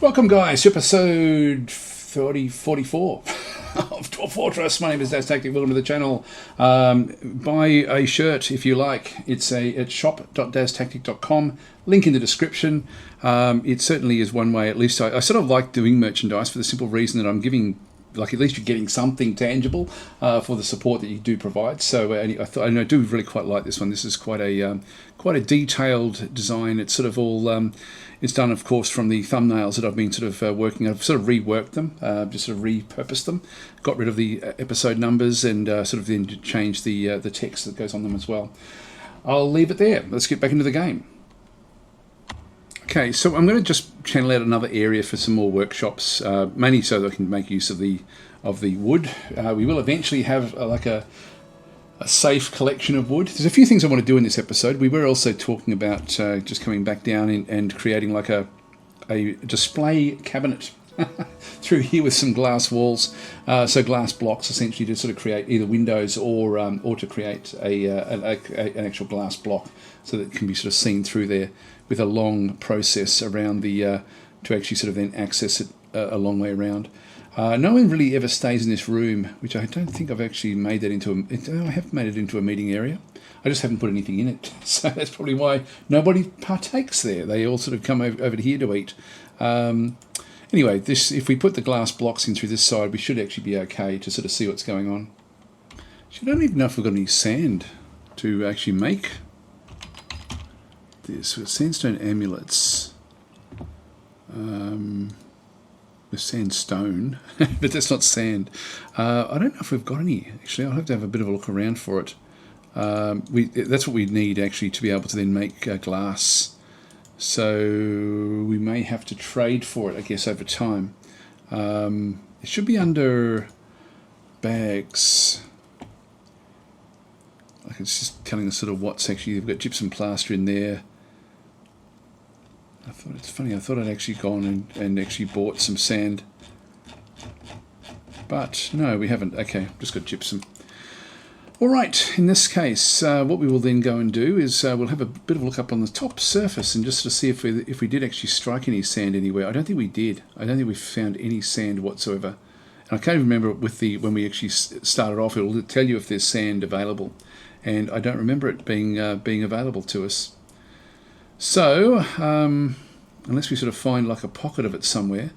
Welcome guys to episode 44 of Dwarf Fortress. My name is DasTactic. Welcome to the channel. Buy a shirt if you like. It's at shop.dastactic.com. Link in the description. It certainly is one way, at least I sort of like doing merchandise for the simple reason that I'm giving, like, at least you're getting something tangible for the support that you do provide. So and I do really quite like this one. This is quite a detailed design. It's sort of all it's done, of course, from the thumbnails that I've been sort of working. I've sort of reworked them, just sort of repurposed them, got rid of the episode numbers, and sort of then changed the text that goes on them as well. I'll leave it there. Let's get back into the game. Okay, so I'm going to just channel out another area for some more workshops, mainly so that I can make use of the wood. We will eventually have like a safe collection of wood. There's a few things I want to do in this episode. We were also talking about just coming back down and creating like a display cabinet through here with some glass walls, so glass blocks essentially to sort of create either windows or to create an actual glass block so that it can be sort of seen through there, with a long process around the to actually sort of then access it a long way around. No one really ever stays in this room, which I don't think I've actually made that into I have made it into a meeting area. I just haven't put anything in it, so that's probably why nobody partakes there. They all sort of come over to here to eat. Anyway, if we put the glass blocks in through this side, we should actually be okay to sort of see what's going on. I don't even know if we've got any sand to actually make this. With sandstone amulets. With sandstone, but that's not sand. I don't know if we've got any. Actually, I'll have to have a bit of a look around for it. That's what we need actually to be able to then make glass. So we may have to trade for it, I guess, over time. It should be under bags. Like, it's just telling us sort of what's actually. We've got gypsum plaster in there. I thought it's funny. I thought I'd actually gone and actually bought some sand, but no, we haven't. Okay, just got gypsum. All right. In this case, what we will then go and do is we'll have a bit of a look up on the top surface and just to see if we did actually strike any sand anywhere. I don't think we did. I don't think we found any sand whatsoever. And I can't even remember when we actually started off. It'll tell you if there's sand available, and I don't remember it being available to us. So, unless we sort of find like a pocket of it somewhere,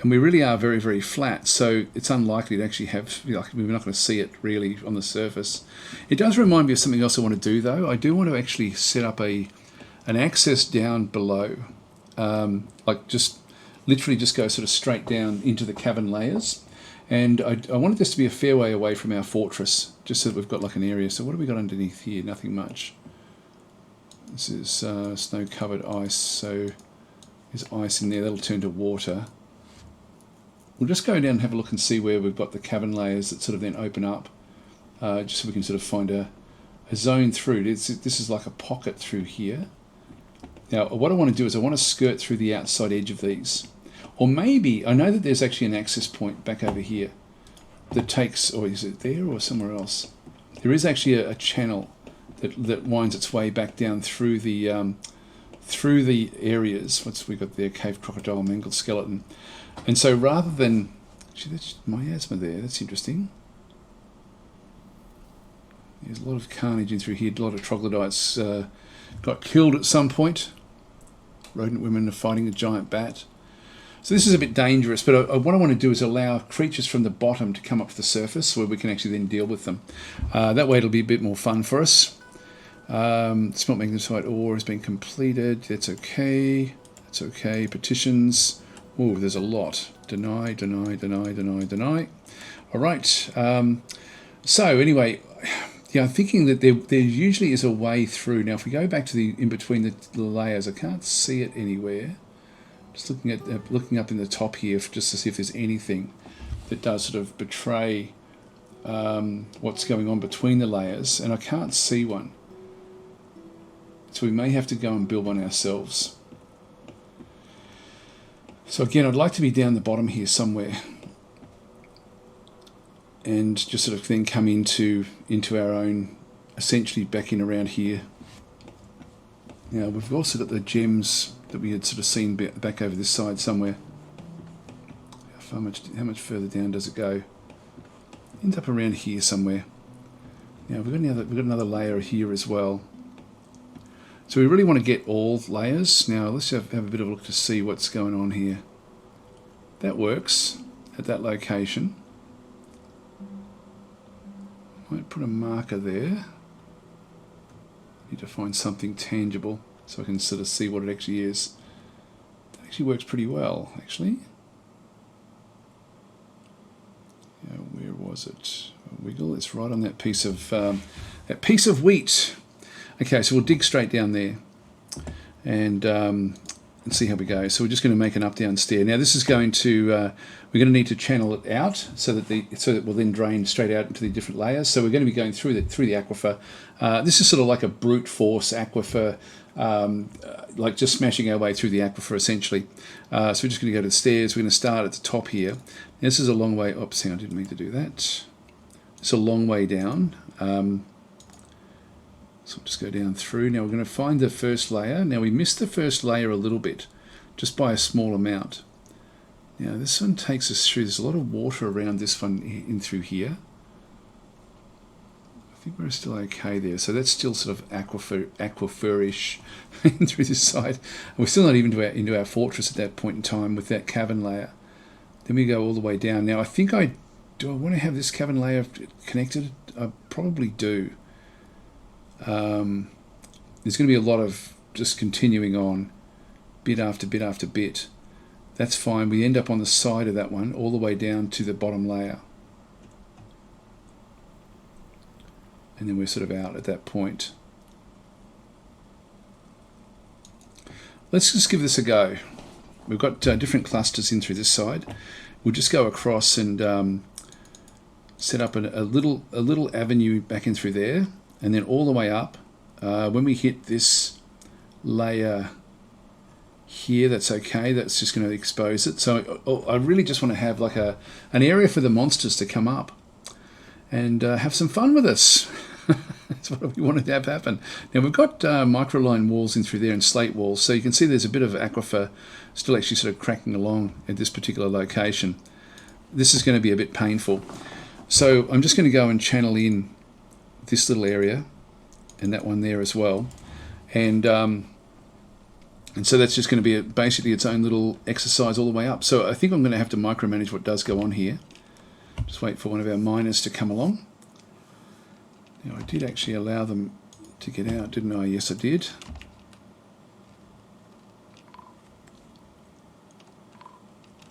and we really are very, very flat, so it's unlikely to actually have, like, we're not going to see it really on the surface. It does remind me of something else I want to do, though. I do want to actually set up an access down below, like just literally just go sort of straight down into the cavern layers. And I wanted this to be a fair way away from our fortress, just so that we've got like an area. So what have we got underneath here? Nothing much. This is snow-covered ice, so there's ice in there. That'll turn to water. We'll just go down and have a look and see where we've got the cavern layers that sort of then open up, just so we can sort of find a zone through. This is like a pocket through here. Now, what I want to do is I want to skirt through the outside edge of these. Or maybe, I know that there's actually an access point back over here that takes, or is it there or somewhere else? There is actually a channel that winds its way back down through the areas. What's we got there? Cave crocodile, mangled skeleton. And so rather than, actually, that's miasma there. That's interesting. There's a lot of carnage in through here. A lot of troglodytes got killed at some point. Rodent women are fighting a giant bat. So this is a bit dangerous, but what I want to do is allow creatures from the bottom to come up to the surface where we can actually then deal with them. That way it'll be a bit more fun for us. Smelt magnetite ore has been completed. That's okay. That's okay. Petitions. Oh, there's a lot. Deny, deny, deny, deny, deny. All right. So anyway, yeah, I'm thinking that there usually is a way through. Now, if we go back to the in between the layers, I can't see it anywhere. Just looking up in the top here, just to see if there's anything that does sort of betray what's going on between the layers, and I can't see one. So we may have to go and build one ourselves. So again, I'd like to be down the bottom here somewhere, and just sort of then come into our own, essentially back in around here. Now we've also got the gems that we had sort of seen back over this side somewhere. How much further down does it go? Ends up around here somewhere. Now we've got another layer here as well. So we really want to get all layers. Now let's have a bit of a look to see what's going on here. That works at that location. Might put a marker there. Need to find something tangible so I can sort of see what it actually is. That actually works pretty well, actually. Yeah, where was it? A wiggle. It's right on that piece of wheat. Okay, so we'll dig straight down there and see how we go. So we're just going to make an up-down stair. Now this is going to we're going to need to channel it out so that it will then drain straight out into the different layers. So we're going to be going through the aquifer. This is sort of like a brute force aquifer, like just smashing our way through the aquifer essentially. So we're just going to go to the stairs. We're going to start at the top here. Now, this is a long way. Oops, hang on, I didn't mean to do that. It's a long way down. So we'll just go down through. Now we're going to find the first layer. Now we missed the first layer a little bit, just by a small amount. Now this one takes us through. There's a lot of water around this one in through here. I think we're still okay there. So that's still sort of aquiferish in through this side. And we're still not even into our fortress at that point in time with that cavern layer. Then we go all the way down. Now I think do I want to have this cavern layer connected? I probably do. There's going to be a lot of just continuing on bit after bit after bit. That's fine. We end up on the side of that one all the way down to the bottom layer, and then we're sort of out at that point. Let's just give this a go. We've got different clusters in through this side. We'll just go across and set up a little avenue back in through there, and then all the way up. When we hit this layer here, that's okay. That's just going to expose it. So I really just want to have like an area for the monsters to come up and have some fun with us. That's what we wanted to have happen. Now we've got microline walls in through there and slate walls, so you can see there's a bit of aquifer still actually sort of cracking along at this particular location. This is going to be a bit painful. So I'm just going to go and channel in this little area and that one there as well, and so that's just going to be basically its own little exercise all the way up. So I think I'm going to have to micromanage what does go on here. Just wait for one of our miners to come along. Now I did actually allow them to get out, didn't I? Yes, I did.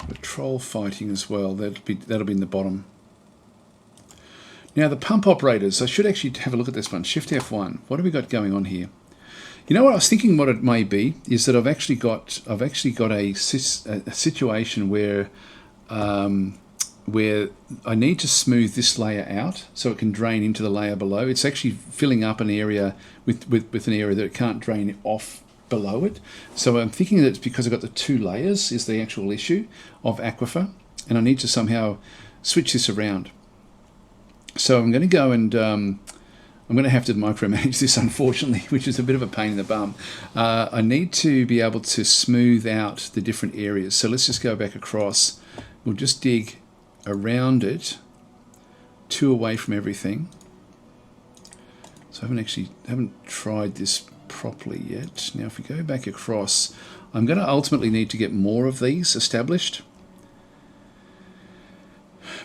But troll fighting as well. That'll be in the bottom. Now the pump operators, I should actually have a look at this one. Shift F1. What have we got going on here? You know what I was thinking? What it may be is that I've actually got a situation where I need to smooth this layer out so it can drain into the layer below. It's actually filling up an area with an area that it can't drain off below it. So I'm thinking that it's because I've got the two layers is the actual issue of aquifer, and I need to somehow switch this around. So I'm going to go and I'm going to have to micromanage this, unfortunately, which is a bit of a pain in the bum. I need to be able to smooth out the different areas. So let's just go back across. We'll just dig around it, two away from everything. So I haven't tried this properly yet. Now if we go back across, I'm going to ultimately need to get more of these established,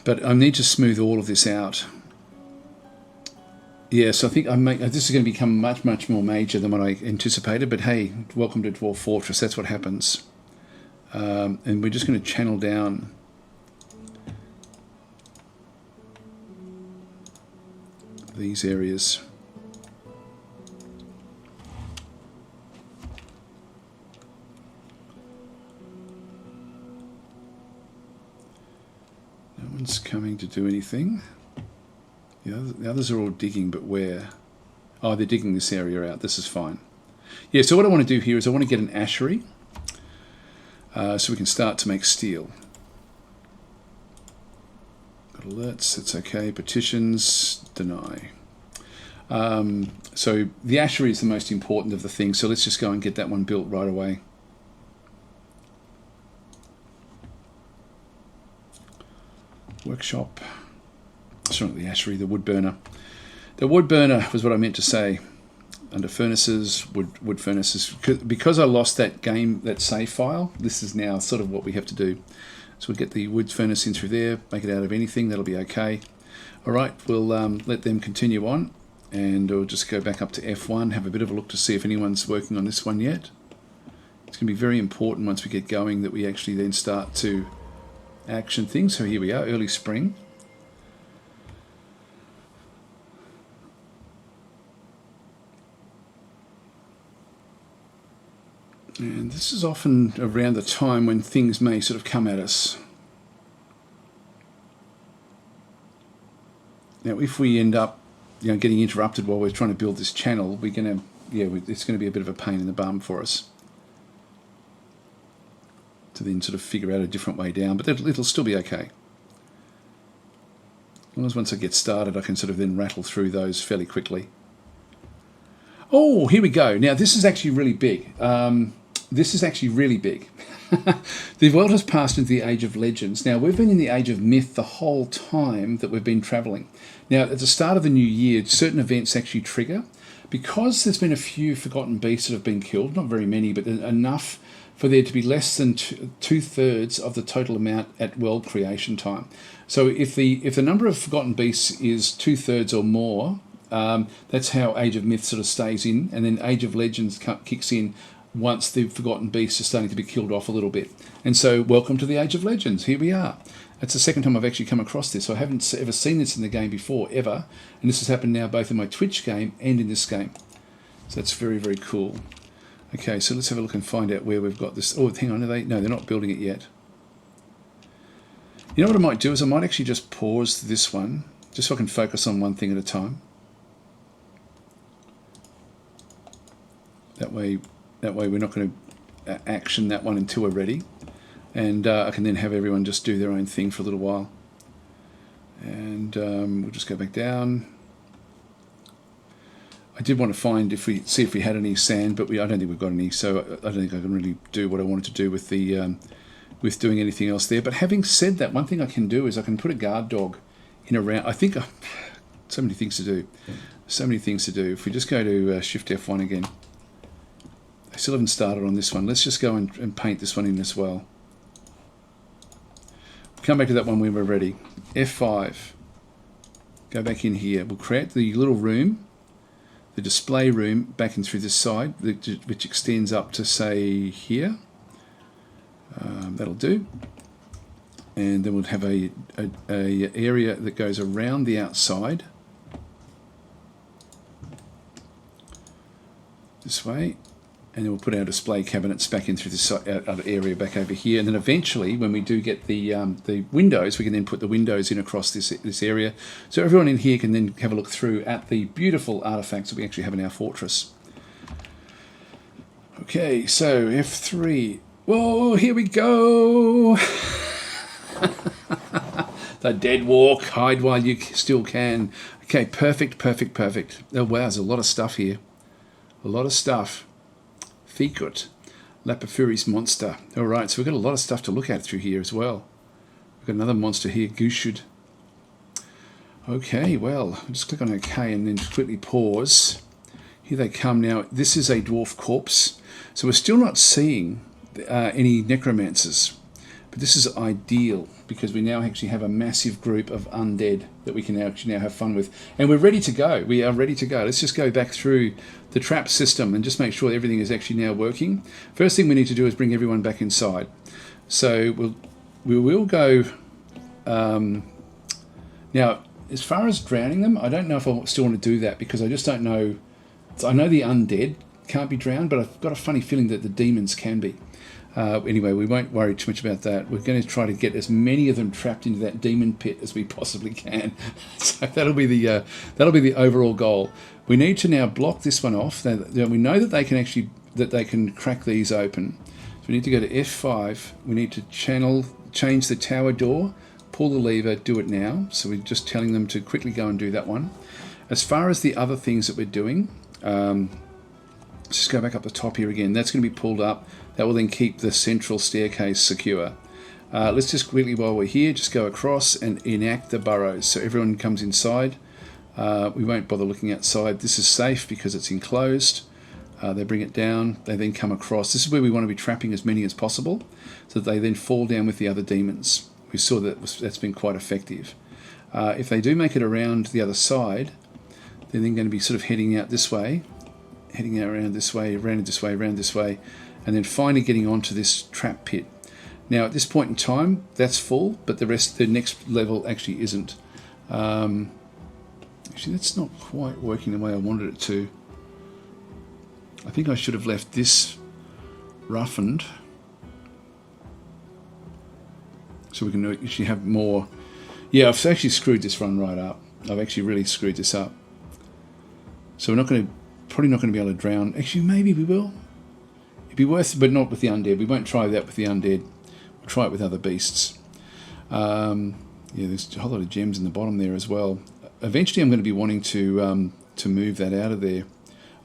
but I need to smooth all of this out. Yes, I think this is going to become much more major than what I anticipated, but hey, welcome to Dwarf Fortress. That's what happens. And we're just going to channel down these areas. No one's coming to do anything. The others are all digging, but where? Oh, they're digging this area out. This is fine. Yeah, so what I want to do here is I want to get an ashery so we can start to make steel. Got alerts, that's okay. Petitions, deny. So the ashery is the most important of the things, so let's just go and get that one built right away. workshop. Sorry, not the ashery, the wood burner. The wood burner was what I meant to say. Under furnaces, wood furnaces. Because I lost that save file, this is now sort of what we have to do. So we'll get the wood furnace in through there, make it out of anything, that'll be okay. All right, we'll let them continue on, and we'll just go back up to F1, have a bit of a look to see if anyone's working on this one yet. It's going to be very important once we get going that we actually then start to action things. So here we are, early spring. And this is often around the time when things may sort of come at us. Now, if we end up, getting interrupted while we're trying to build this channel, it's going to be a bit of a pain in the bum for us to then sort of figure out a different way down. But it'll still be okay. As long as once I get started, I can sort of then rattle through those fairly quickly. Oh, here we go. Now, this is actually really big. This is actually really big. The world has passed into the age of legends. Now, we've been in the age of myth the whole time that we've been traveling. Now, at the start of the new year, certain events actually trigger. Because there's been a few forgotten beasts that have been killed, not very many, but enough for there to be less than two-thirds of the total amount at world creation time. So if the number of forgotten beasts is 2/3 or more, that's how Age of Myth sort of stays in, and then Age of Legends kicks in once the forgotten beasts are starting to be killed off a little bit. And so welcome to the Age of Legends. Here we are. That's the second time I've actually come across this. I haven't ever seen this in the game before, ever. And this has happened now both in my Twitch game and in this game. So that's very, very cool. Okay, so let's have a look and find out where we've got this. Oh, hang on, no, they're not building it yet. You know what I might do is I might actually just pause this one, just so I can focus on one thing at a time. That way we're not going to action that one until we're ready. And I can then have everyone just do their own thing for a little while. And we'll just go back down. I did want to see if we had any sand, but I don't think we've got any, so I don't think I can really do what I wanted to do with with doing anything else there. But having said that, one thing I can do is I can put a guard dog in around. I think so many things to do. So many things to do. If we just go to Shift F1 again. I still haven't started on this one. Let's just go and paint this one in as well. Come back to that one when we're ready. F5. Go back in here. We'll create the little room, the display room, back in through this side, which extends up to, say, here. That'll do. And then we'll have a area that goes around the outside. This way. And then we'll put our display cabinets back in through this other area back over here. And then eventually, when we do get the windows, we can then put the windows in across this area. So everyone in here can then have a look through at the beautiful artifacts that we actually have in our fortress. Okay, so F3. Whoa, here we go. The dead walk. Hide while you still can. Okay, perfect, perfect, perfect. Oh, wow, there's a lot of stuff here. A lot of stuff. Fikut, Lapifuri's monster. All right, so we've got a lot of stuff to look at through here as well. We've got another monster here, Gushud. Okay, well, I'll just click on OK and then quickly pause. Here they come now. This is a dwarf corpse. So we're still not seeing any necromancers. But this is ideal because we now actually have a massive group of undead that we can actually now have fun with. And we're ready to go. We are ready to go. Let's just go back through the trap system and just make sure everything is actually now working. First thing we need to do is bring everyone back inside. So we will go... now, as far as drowning them, I don't know if I still want to do that because I just don't know... I know the undead can't be drowned, but I've got a funny feeling that the demons can be. Anyway, we won't worry too much about that. We're going to try to get as many of them trapped into that demon pit as we possibly can. So that'll be the overall goal. We need to now block this one off. Now, we know that they can crack these open. So we need to go to F5. We need to change the tower door, pull the lever, do it now. So we're just telling them to quickly go and do that one. As far as the other things that we're doing, let's just go back up the top here again. That's going to be pulled up. That will then keep the central staircase secure. Let's just quickly, while we're here, just go across and enact the burrows. So everyone comes inside. We won't bother looking outside. This is safe because it's enclosed. They bring it down. They then come across. This is where we want to be trapping as many as possible, so that they then fall down with the other demons. We saw that that's been quite effective. If they do make it around the other side, they're then going to be sort of heading out this way, heading out around this way, around this way, around this way, and then finally getting onto this trap pit. Now at this point in time, that's full, but the next level actually isn't. Actually, that's not quite working the way I wanted it to. I think I should have left this roughened, so we can actually have more. Yeah, I've actually screwed this run right up. I've actually really screwed this up. So we're probably not going to be able to drown. Actually, maybe we will. It'd be worth it, but not with the undead. We won't try that with the undead. We'll try it with other beasts. Yeah, there's a whole lot of gems in the bottom there as well. Eventually, I'm going to be wanting to move that out of there.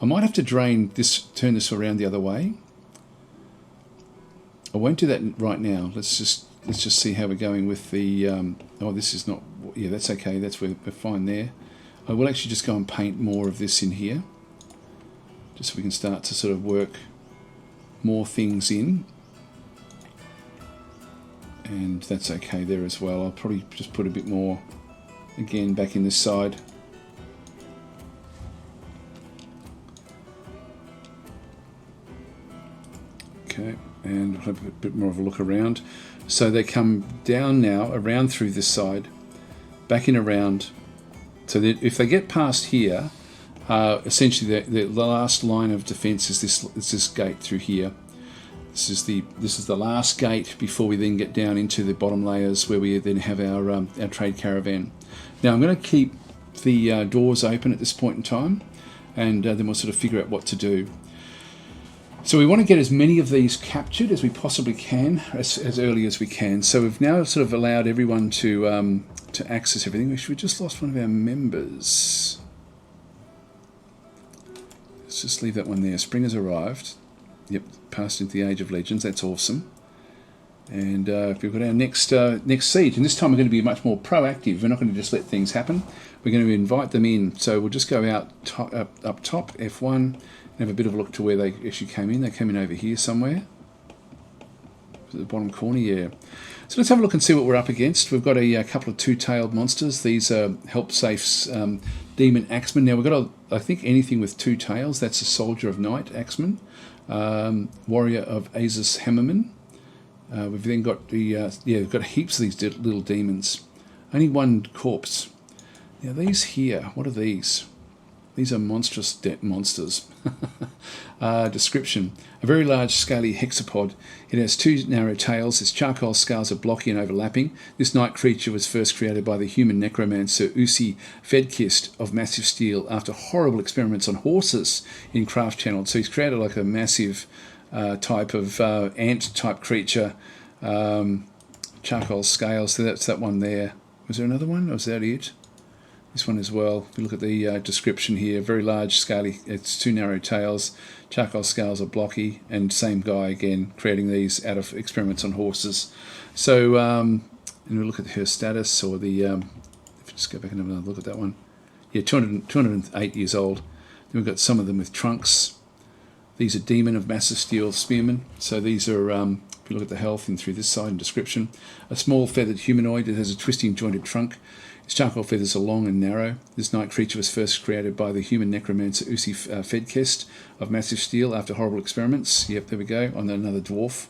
I might have to turn this around the other way. I won't do that right now. Let's just see how we're going with the. Oh, this is not. Yeah, that's okay. We're fine there. I will actually just go and paint more of this in here, just so we can start to sort of work more things in. And that's okay there as well. I'll probably just put a bit more again back in this side. Okay, and we'll have a bit more of a look around. So they come down now, around through this side, back in around. So that if they get past here, essentially the last line of defence is this gate through here. This is the last gate before we then get down into the bottom layers where we then have our trade caravan. Now I'm going to keep the doors open at this point in time, and then we'll sort of figure out what to do. So we want to get as many of these captured as we possibly can, as early as we can. So we've now sort of allowed everyone to access everything. We just lost one of our members. Let's just leave that one there. Spring has arrived. Yep, passed into the Age of Legends. That's awesome. And we've got our next siege, and this time we're going to be much more proactive. We're not going to just let things happen. We're going to invite them in. So we'll just go out up top, F1, and have a bit of a look to where they actually came in. They came in over here somewhere. At the bottom corner, yeah. So let's have a look and see what we're up against. We've got a couple of two-tailed monsters. These are Help Safe's Demon Axeman. Now we've got, I think, anything with two tails. That's a Soldier of Night Axeman. Warrior of Azus Hammerman. We've then got we've got heaps of these little demons. Only one corpse. Now these here, what are these? These are monstrous monsters. Description. A very large scaly hexapod. It has two narrow tails. Its charcoal scales are blocky and overlapping. This night creature was first created by the human necromancer Usi Fedkist of Massive Steel after horrible experiments on horses in Craft Channel. So he's created like a massive type of ant-type creature. Charcoal scales. So that's that one there. Was there another one? Or was that it? This one as well. If you look at the description here, very large, scaly, it's two narrow tails, charcoal scales are blocky, and same guy again, creating these out of experiments on horses. So, and we'll look at her status, or the, if you just go back and have another look at that one. Yeah, 208 years old. Then we've got some of them with trunks. These are Demon of Massive Steel Spearmen. So these are, if you look at the health and through this side and description, a small feathered humanoid that has a twisting jointed trunk. Its charcoal feathers are long and narrow. This night creature was first created by the human necromancer Usi Fedkest of Massive Steel after horrible experiments. Yep, there we go, on another dwarf.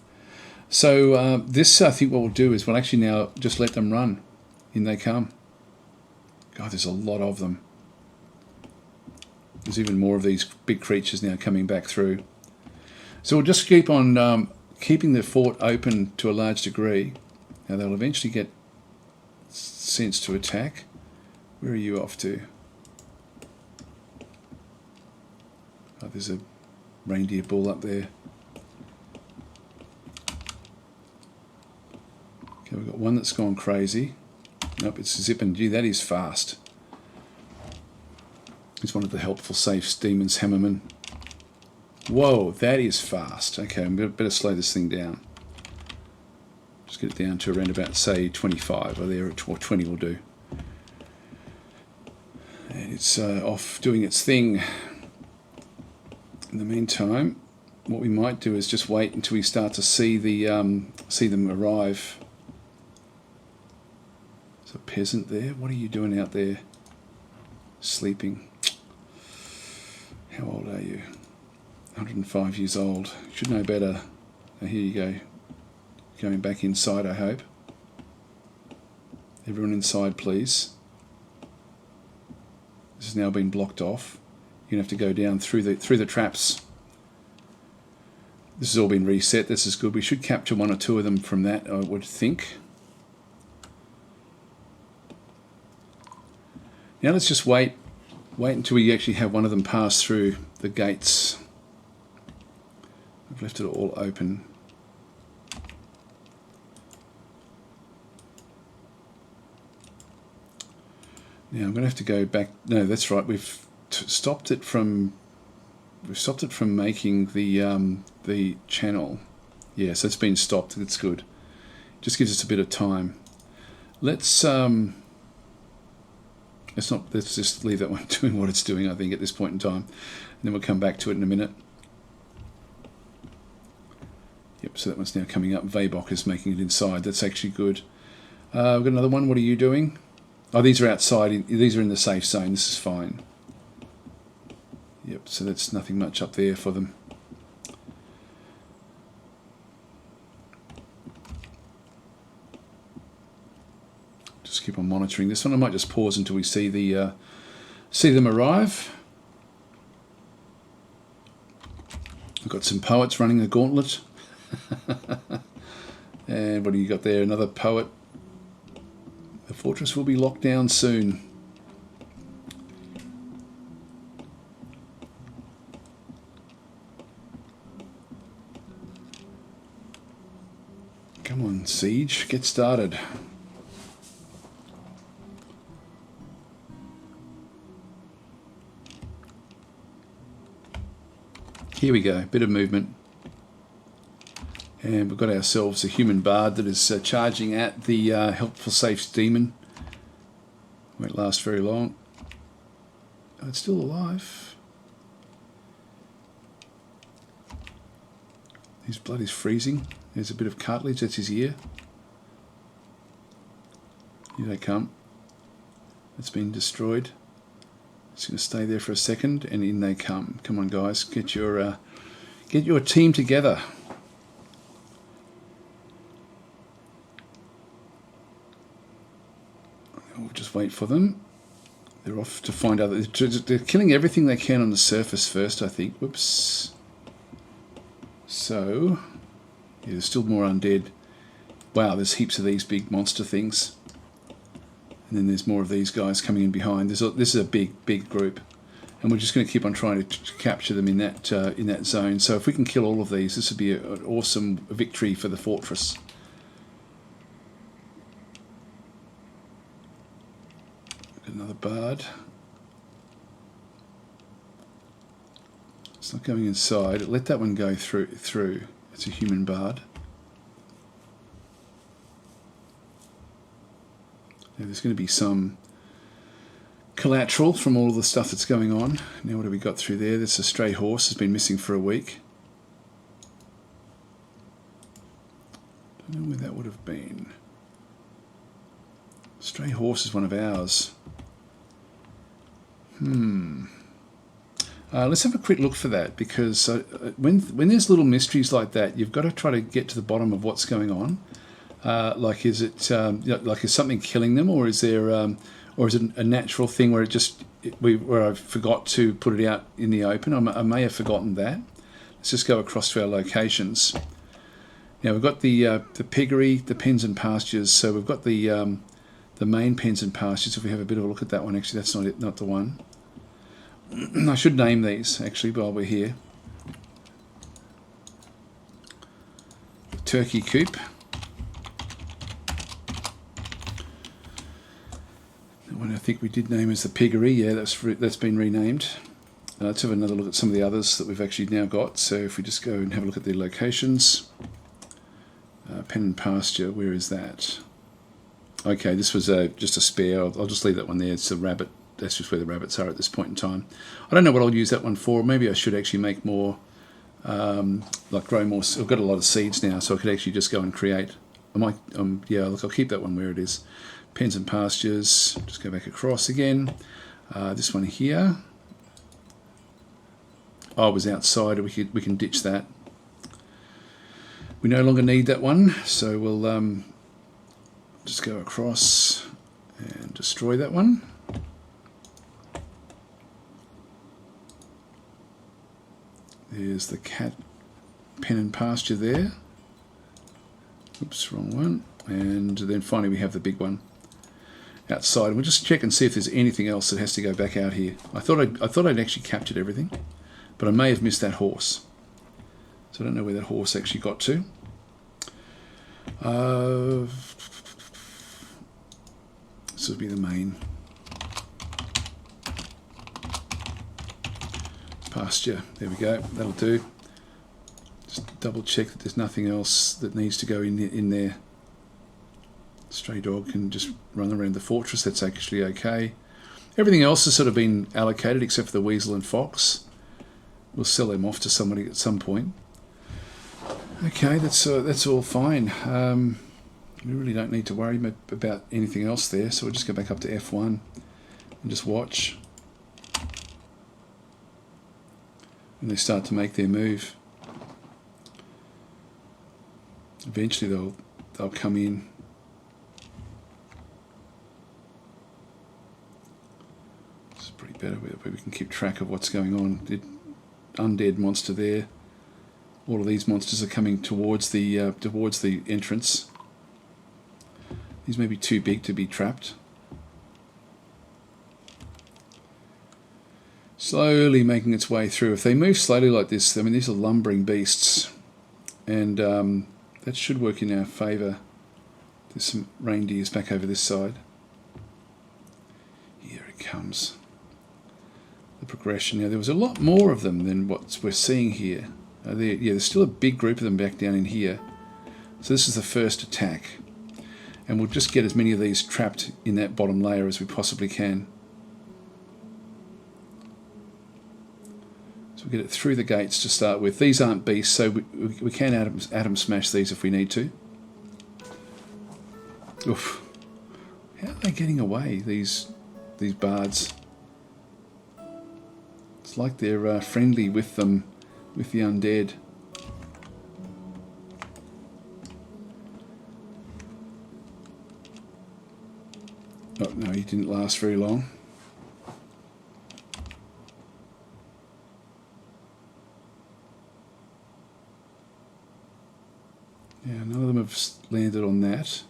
So this, I think what we'll do is we'll actually now just let them run. In they come. God, there's a lot of them. There's even more of these big creatures now coming back through. So we'll just keep on keeping the fort open to a large degree. Now they'll eventually get sense to attack. Where are you off to? Oh, there's a reindeer bull up there. Okay, we've got one that's gone crazy. Nope, it's zipping. Gee, that is fast. It's one of the helpful safe demons, Hammerman. Whoa, that is fast. Okay, I'm better slow this thing down. Let's get it down to around about, say, 25, or there, or 20 will do. And it's off doing its thing. In the meantime, what we might do is just wait until we start to see them arrive. There's a peasant there. What are you doing out there? Sleeping. How old are you? 105 years old. You should know better. Oh, here you go. Going back inside, I hope. Everyone inside, please. This has now been blocked off. You're going to have to go down through the traps. This has all been reset. This is good. We should capture one or two of them from that, I would think. Now let's just wait until we actually have one of them pass through the gates. I've left it all open. Now I'm going to have to go back. No, that's right. We've stopped it from making the channel. Yeah, so it's been stopped. That's good. Just gives us a bit of time. Let's just leave that one doing what it's doing, I think, at this point in time. And then we'll come back to it in a minute. Yep, so that one's now coming up. Vabok is making it inside. That's actually good. We've got another one. What are you doing? Oh, these are outside. These are in the safe zone. This is fine. Yep, so that's nothing much up there for them. Just keep on monitoring this one. I might just pause until we see them arrive. I've got some poets running a gauntlet. And what do you got there? Another poet. The fortress will be locked down soon. Come on, Siege, get started. Here we go, bit of movement. And we've got ourselves a human bard that is charging at the helpful safes demon. Won't last very long. Oh, it's still alive. His blood is freezing. There's a bit of cartilage, that's his ear. Here they come. It's been destroyed. It's going to stay there for a second, and in they come. Come on, guys, get your team together. We'll just wait for them. They're off to find out. They're killing everything they can on the surface first, I think. Whoops. So, yeah, there's still more undead. Wow, there's heaps of these big monster things. And then there's more of these guys coming in behind. This is a big group. And we're just going to keep on trying to capture them in that zone. So if we can kill all of these, this would be an awesome victory for the fortress. Another bard. It's not going inside. Let that one go through. It's a human bard. Now there's going to be some collateral from all the stuff that's going on. Now what have we got through there? This a stray horse has been missing for a week. Don't know where that would have been. Stray horse is one of ours. Let's have a quick look for that, because when there's little mysteries like that, you've got to try to get to the bottom of what's going on. Like, is it like, is something killing them, or is there, or is it a natural thing where where I forgot to put it out in the open? I may have forgotten that. Let's just go across to our locations. Now we've got the piggery, the pens and pastures. So we've got the main pens and pastures. If we have a bit of a look at that one, actually, that's not it, not the one. I should name these actually while we're here. The turkey coop. That one I think we did name as the piggery. Yeah, that's been renamed. Let's have another look at some of the others that we've actually now got. So if we just go and have a look at the locations. pen and pasture, where is that? Okay, this was just a spare. I'll just leave that one there. It's a rabbit. That's just where the rabbits are at this point in time. I don't know what I'll use that one for. Maybe I should actually make more, like grow more. I've got a lot of seeds now, so I could actually just go and create. I might, yeah, look, I'll keep that one where it is. Pens and pastures. Just go back across again. This one here. Oh, it was outside. We can ditch that. We no longer need that one, so we'll just go across and destroy that one. There's the cat pen and pasture there. Oops, wrong one. And then finally we have the big one outside. We'll just check and see if there's anything else that has to go back out here. I thought I'd actually captured everything, but I may have missed that horse. So I don't know where that horse actually got to. This would be the main pasture. There we go. That'll do. Just double check that there's nothing else that needs to go in there. Stray dog can just run around the fortress. That's actually okay. Everything else has sort of been allocated except for the weasel and fox. We'll sell them off to somebody at some point. Okay, that's all fine. We really don't need to worry about anything else there, so we'll just go back up to F1 and just watch. When they start to make their move, eventually they'll come in. This is pretty better where we can keep track of what's going on. The undead monster there. All of these monsters are coming towards the entrance. These may be too big to be trapped. Slowly making its way through. If they move slowly like this, I mean, these are lumbering beasts, and that should work in our favour. There's some reindeers back over this side. Here it comes. The progression. Now, there was a lot more of them than what we're seeing here. There's still a big group of them back down in here. So this is the first attack. And we'll just get as many of these trapped in that bottom layer as we possibly can. So we'll get it through the gates to start with. These aren't beasts, so we can atom smash these if we need to. Oof. How are they getting away, these bards? It's like they're friendly with them, with the undead. Oh, no, he didn't last very long. Yeah, none of them have landed on that.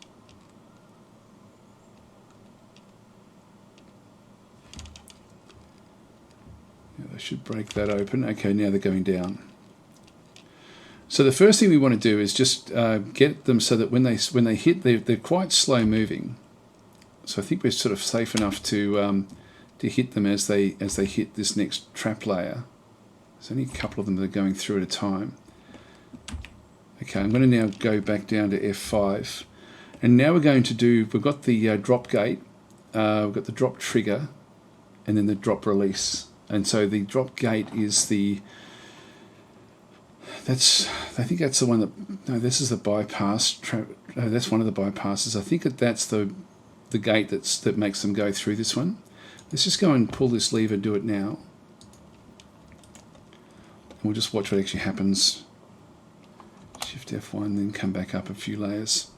Yeah, they should break that open. Okay, now they're going down. So the first thing we want to do is just get them so that when they hit, they're quite slow moving. So I think we're sort of safe enough to hit them as they hit this next trap layer. There's only a couple of them that are going through at a time. Okay, I'm going to now go back down to F5, and now we're going to do. We've got the drop gate, we've got the drop trigger, and then the drop release. And so the drop gate is the. I think that's the one that. No, this is the bypass. That's one of the bypasses. I think that's the gate that makes them go through this one. Let's just go and pull this lever, do it now. And we'll just watch what actually happens. Shift F1, then come back up a few layers.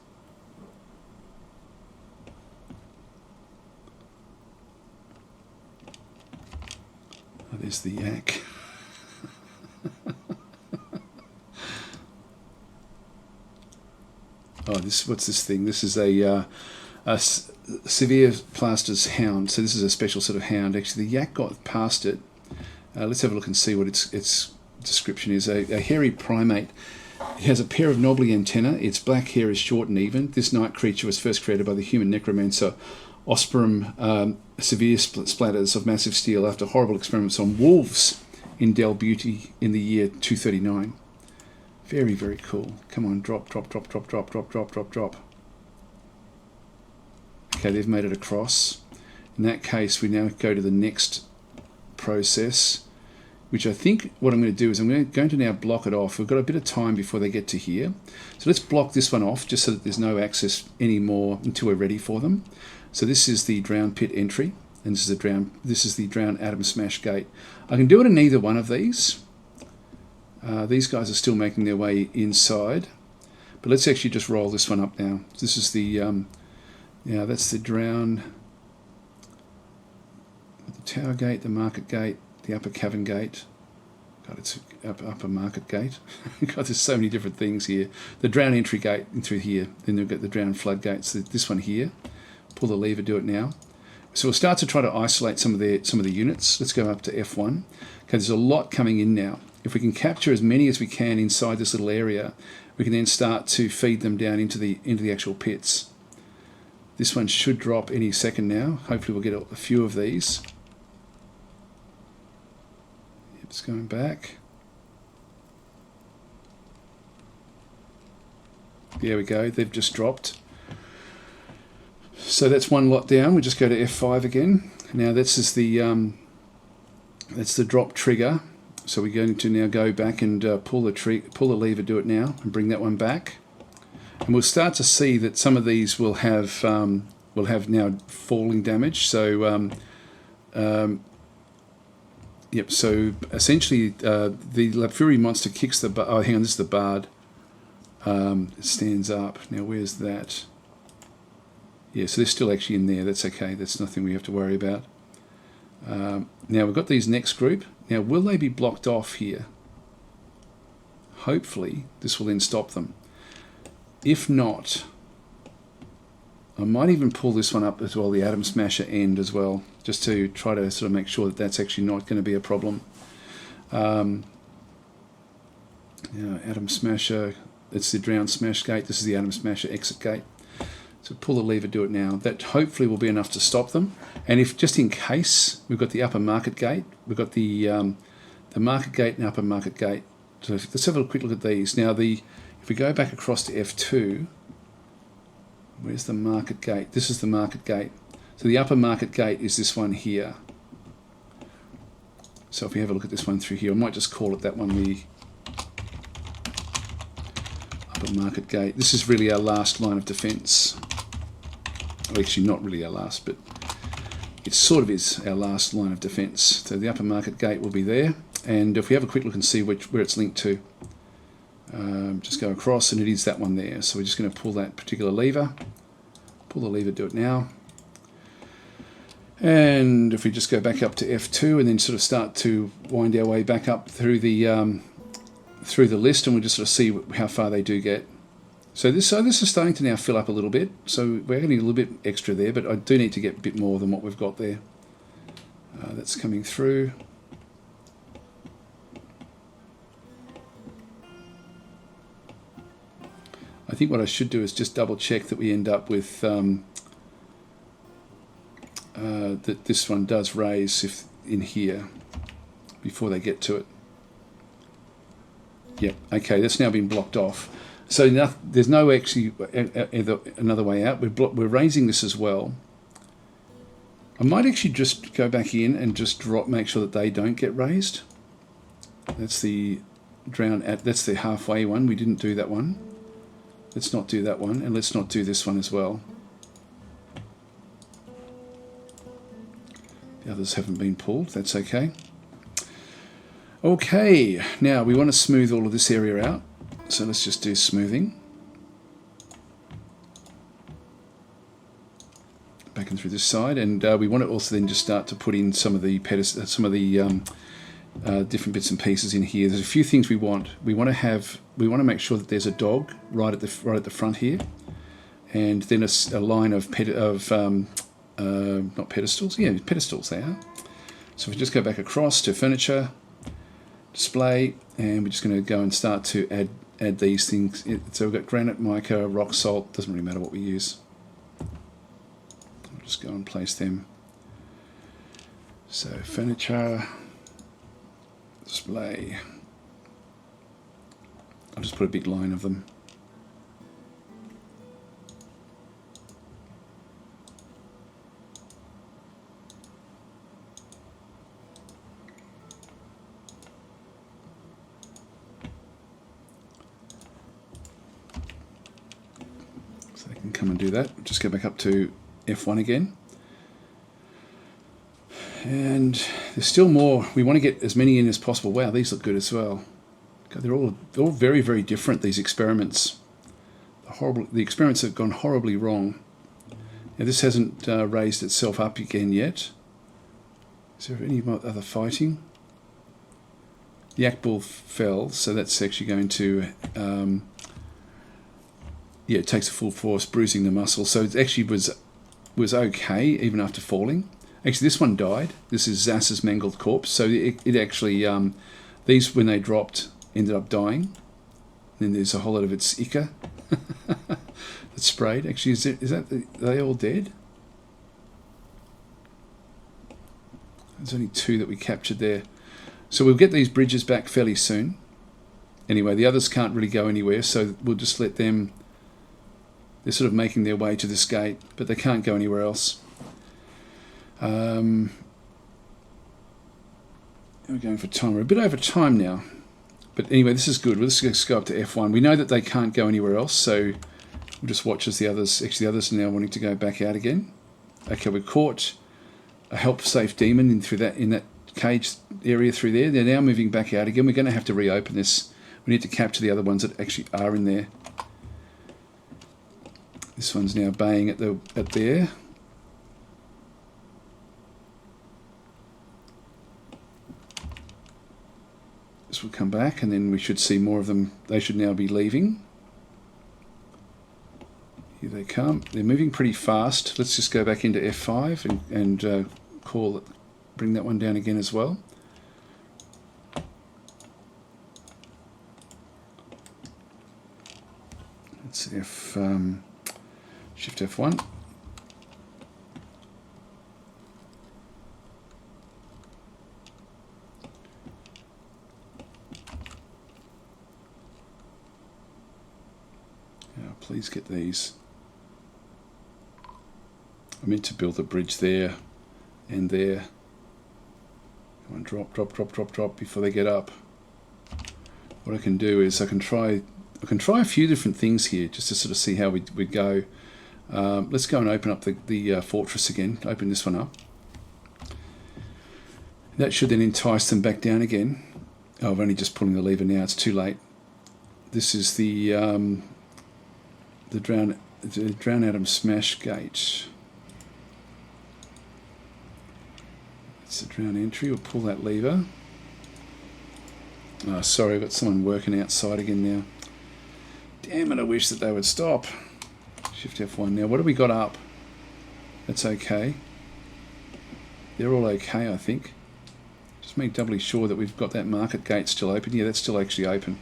Oh, there's the yak. Oh, what's this thing? This is a severe plaster's hound. So this is a special sort of hound. Actually, the yak got past it. Let's have a look and see what its description is. A hairy primate. It has a pair of knobbly antennae. Its black hair is short and even. This night creature was first created by the human necromancer Osperum severe splatters of massive steel after horrible experiments on wolves in Del Beauty in the year 239. Very, very cool. Come on, drop, drop, drop, drop, drop, drop, drop, drop, drop. Okay, they've made it across. In that case, we now go to the next process, which I think what I'm going to do is I'm going to now block it off. We've got a bit of time before they get to here. So let's block this one off just so that there's no access anymore until we're ready for them. So this is the drown pit entry, and this is the drown atom smash gate. I can do it in either one of these. These guys are still making their way inside, but let's actually just roll this one up now. This is the that's the drown, the tower gate, the market gate, the upper cavern gate. God, it's upper market gate. God, there's so many different things here. The drown entry gate through here. Then they've got the drown flood gates. This one here. Pull the lever. Do it now. So we'll start to try to isolate some of the units. Let's go up to F1. Okay, there's a lot coming in now. If we can capture as many as we can inside this little area, we can then start to feed them down into the actual pits. This one should drop any second now. Hopefully we'll get a few of these. It's going back. There we go. They've just dropped. So that's one lot down. We just go to F5 again. Now this is that's the drop trigger. So we're going to now go back and pull the lever, do it now, and bring that one back. And we'll start to see that some of these will have now falling damage. So yep. So essentially, the Lapfury monster kicks the. Oh, hang on. This is the Bard. It stands up now. Where's that? Yeah. So they're still actually in there. That's okay. That's nothing we have to worry about. Now we've got these next group. Now, will they be blocked off here? Hopefully, this will then stop them. If not, I might even pull this one up as well, the Atom Smasher end as well, just to try to sort of make sure that that's actually not going to be a problem. Atom Smasher, it's the Drown Smash gate. This is the Atom Smasher exit gate. So pull the lever, do it now. That hopefully will be enough to stop them. And if just in case, we've got the upper market gate, we've got the market gate and upper market gate. So let's have a quick look at these. Now if we go back across to F2, where's the market gate? This is the market gate. So the upper market gate is this one here. So if we have a look at this one through here, I might just call it that one, the upper market gate. This is really our last line of defense. Well, actually not really our last, but it sort of is our last line of defense. So the upper market gate will be there, and if we have a quick look and see where it's linked to, just go across, and it is that one there. So we're just going to pull that particular lever. Pull the lever, do it now. And if we just go back up to F2 and then sort of start to wind our way back up through the list, and we'll just sort of see how far they do get. So this is starting to now fill up a little bit. So we're getting a little bit extra there, but I do need to get a bit more than what we've got there. That's coming through. I think what I should do is just double check that we end up with that this one does raise in here before they get to it. Yep. Okay, that's now been blocked off. So there's no actually another way out. We're raising this as well. I might actually just go back in and just make sure that they don't get raised. That's the that's the halfway one. We didn't do that one. Let's not do that one, and let's not do this one as well. The others haven't been pulled. That's okay. Okay, now we want to smooth all of this area out. So let's just do smoothing. Back and through this side, and we want to also then just start to put in some of the different bits and pieces in here. There's a few things we want. We want to make sure that there's a dog right at the front here, and then a line of not pedestals. Yeah, pedestals they are. So if we just go back across to furniture, display, and we're just going to go and start to add these things. So we've got granite, mica, rock salt. Doesn't really matter what we use. I'll just go and place them. So furniture, display. I'll just put a big line of them. So they can come and do that. Just go back up to F1 again. And there's still more. We want to get as many in as possible. Wow, these look good as well. God, they're all very, very different, these experiments. The experiments have gone horribly wrong. Now, this hasn't raised itself up again yet. Is there any other fighting? The Akbul fell, so that's actually going to... yeah, it takes a full force, bruising the muscle. So it actually was okay, even after falling. Actually, this one died. This is Zas's mangled corpse. So it actually, these, when they dropped, ended up dying. Then there's a whole lot of its ichor that's sprayed. Actually, are they all dead? There's only 2 that we captured there. So we'll get these bridges back fairly soon. Anyway, the others can't really go anywhere, so we'll just let them... They're sort of making their way to this gate, but they can't go anywhere else. We're going for time. We're a bit over time now. But anyway, this is good. Let's just go up to F1. We know that they can't go anywhere else, so we'll just watch as the others... Actually, the others are now wanting to go back out again. Okay, we caught a help-safe demon in that cage area through there. They're now moving back out again. We're going to have to reopen this. We need to capture the other ones that actually are in there. This one's now baying at there. This will come back, and then we should see more of them. They should now be leaving. Here they come. They're moving pretty fast. Let's just go back into F5 and call it. Bring that one down again as well. Let's Shift F1. Please get these. I meant to build a bridge there and there. Come on, drop before they get up. What I can do is I can try a few different things here just to sort of see how we go. Let's go and open up the fortress again. Open this one up. That should then entice them back down again. Oh, I'm only just pulling the lever now. It's too late. This is the drown atom smash gate. It's the drown entry. We'll pull that lever. Oh, sorry, I've got someone working outside again now. Damn it, I wish that they would stop. Shift F1 now. What have we got up? That's okay. They're all okay, I think. Just make doubly sure that we've got that market gate still open. Yeah, that's still actually open.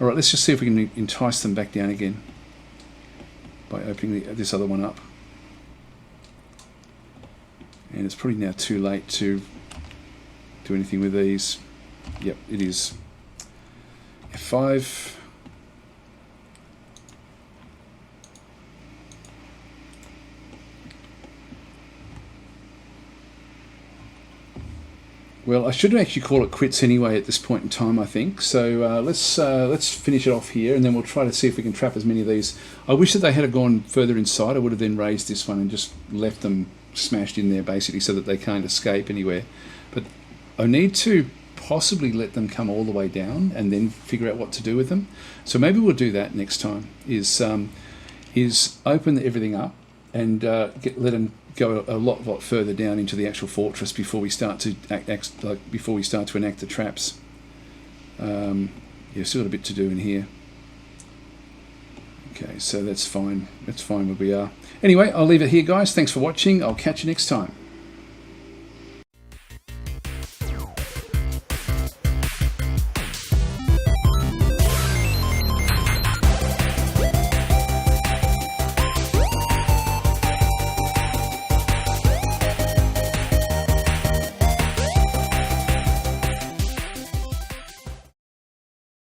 Alright, let's just see if we can entice them back down again by opening this other one up. And it's probably now too late to do anything with these. Yep, it is. F5. Well, I should actually call it quits anyway at this point in time, I think. So let's finish it off here, and then we'll try to see if we can trap as many of these. I wish that they had gone further inside. I would have then raised this one and just left them smashed in there, basically, so that they can't escape anywhere. But I need to possibly let them come all the way down and then figure out what to do with them. So maybe we'll do that next time. Is open everything up and let them go a lot further down into the actual fortress before we start to enact the traps. Yeah, still got a bit to do in here. Okay, so that's fine. That's fine where we are. Anyway, I'll leave it here, guys. Thanks for watching. I'll catch you next time.